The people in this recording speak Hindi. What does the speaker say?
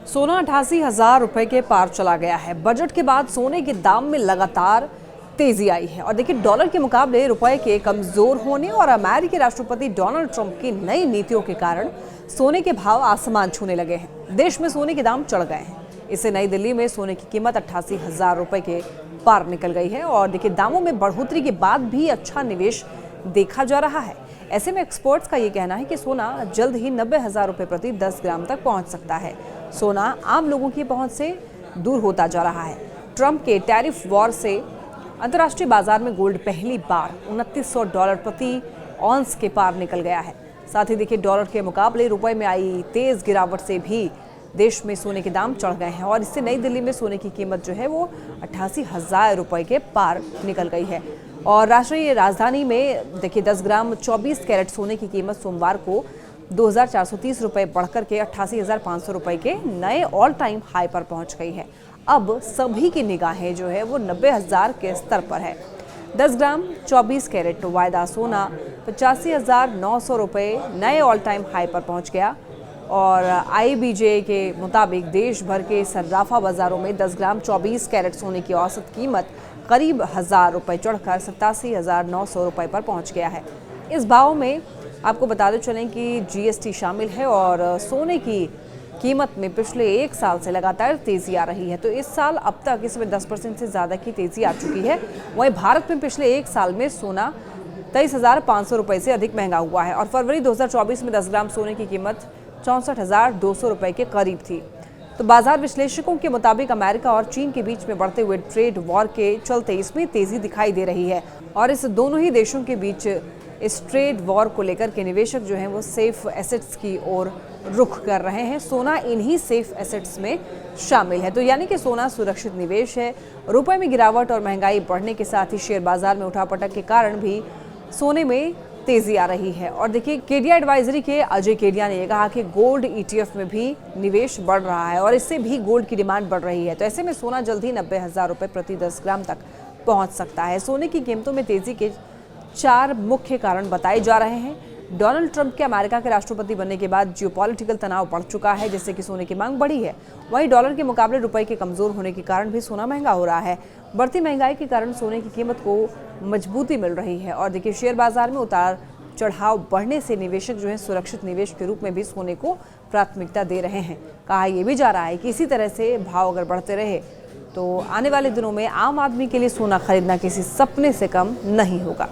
सोना 88,000 रुपए के पार चला गया है। बजट के बाद सोने के दाम में लगातार तेजी आई है और देखिए डॉलर के मुकाबले रुपए के कमजोर होने और अमेरिकी राष्ट्रपति डोनाल्ड ट्रंप की नई नीतियों के कारण सोने के भाव आसमान छूने लगे हैं। देश में सोने के दाम चढ़ गए हैं। इससे नई दिल्ली में सोने की कीमत 88,000 रुपए के पार निकल गई है और देखिए दामों में बढ़ोतरी के बाद भी अच्छा निवेश देखा जा रहा है। ऐसे में एक्सपर्ट्स का ये कहना है कि सोना जल्द ही 90,000 रुपए प्रति 10 ग्राम तक पहुंच सकता है। सोना आम लोगों की पहुंच से दूर होता जा रहा है। ट्रंप के टैरिफ वॉर से अंतर्राष्ट्रीय बाजार में गोल्ड पहली बार $2900 प्रति ऑन्स के पार निकल गया है। साथ ही देखिए डॉलर के मुकाबले रुपए में आई तेज गिरावट से भी देश में सोने के दाम चढ़ गए हैं और इससे नई दिल्ली में सोने की कीमत जो है वो 88,000 रुपए के पार निकल गई है। और राष्ट्रीय राजधानी में देखिए 10 ग्राम 24 कैरेट सोने की कीमत सोमवार को 2,430 रुपए बढ़कर के 88,500 रुपए के नए ऑल टाइम हाई पर पहुंच गई है। अब सभी की निगाहें जो है वो 90,000 के स्तर पर है। 10 ग्राम 24 कैरेट वायदा सोना 85,900 रुपए नए ऑल टाइम हाई पर पहुंच गया और IBJ के मुताबिक देश भर के सर्राफा बाजारों में 10 ग्राम 24 कैरेट सोने की औसत कीमत करीब 1,000 रुपये चढ़कर 87,900 रुपये पर पहुंच गया है। इस भाव में आपको बताते चलें कि GST शामिल है और सोने की कीमत में पिछले एक साल से लगातार तेजी आ रही है। तो इस साल अब तक इसमें 10% से ज़्यादा की तेजी आ चुकी है। वहीं भारत में पिछले एक साल में सोना 23,500 रुपये से अधिक महंगा हुआ है और फरवरी 2024 में 10 ग्राम सोने की कीमत 64,200 रुपये के करीब थी। तो बाजार विश्लेषकों के मुताबिक अमेरिका और चीन के बीच में बढ़ते हुए ट्रेड वॉर के चलते इसमें तेजी दिखाई दे रही है और इस दोनों ही देशों के बीच इस ट्रेड वॉर को लेकर के निवेशक जो हैं वो सेफ एसेट्स की ओर रुख कर रहे हैं। सोना इन्हीं सेफ एसेट्स में शामिल है। तो यानी कि सोना सुरक्षित निवेश है। रुपए में गिरावट और महंगाई बढ़ने के साथ ही शेयर बाजार में उठापटक के कारण भी सोने में तेजी आ रही है। और देखिए केडिया एडवाइजरी के अजय केडिया ने कहा कि गोल्ड ETF में भी निवेश बढ़ रहा है और इससे भी गोल्ड की डिमांड बढ़ रही है। तो ऐसे में सोना जल्द ही 90,000 रुपये प्रति 10 ग्राम तक पहुंच सकता है। सोने की कीमतों में तेजी के 4 मुख्य कारण बताए जा रहे हैं। डोनाल्ड ट्रंप के अमेरिका के राष्ट्रपति बनने के बाद जियोपॉलिटिकल तनाव बढ़ चुका है जिससे कि सोने की मांग बढ़ी है। वहीं डॉलर के मुकाबले रुपए के कमजोर होने के कारण भी सोना महंगा हो रहा है। बढ़ती महंगाई के कारण सोने की कीमत को मजबूती मिल रही है और देखिए शेयर बाजार में उतार चढ़ाव बढ़ने से निवेशक जो है सुरक्षित निवेश के रूप में भी सोने को प्राथमिकता दे रहे हैं। कहा यह भी जा रहा है कि इसी तरह से भाव अगर बढ़ते रहे तो आने वाले दिनों में आम आदमी के लिए सोना खरीदना किसी सपने से कम नहीं होगा।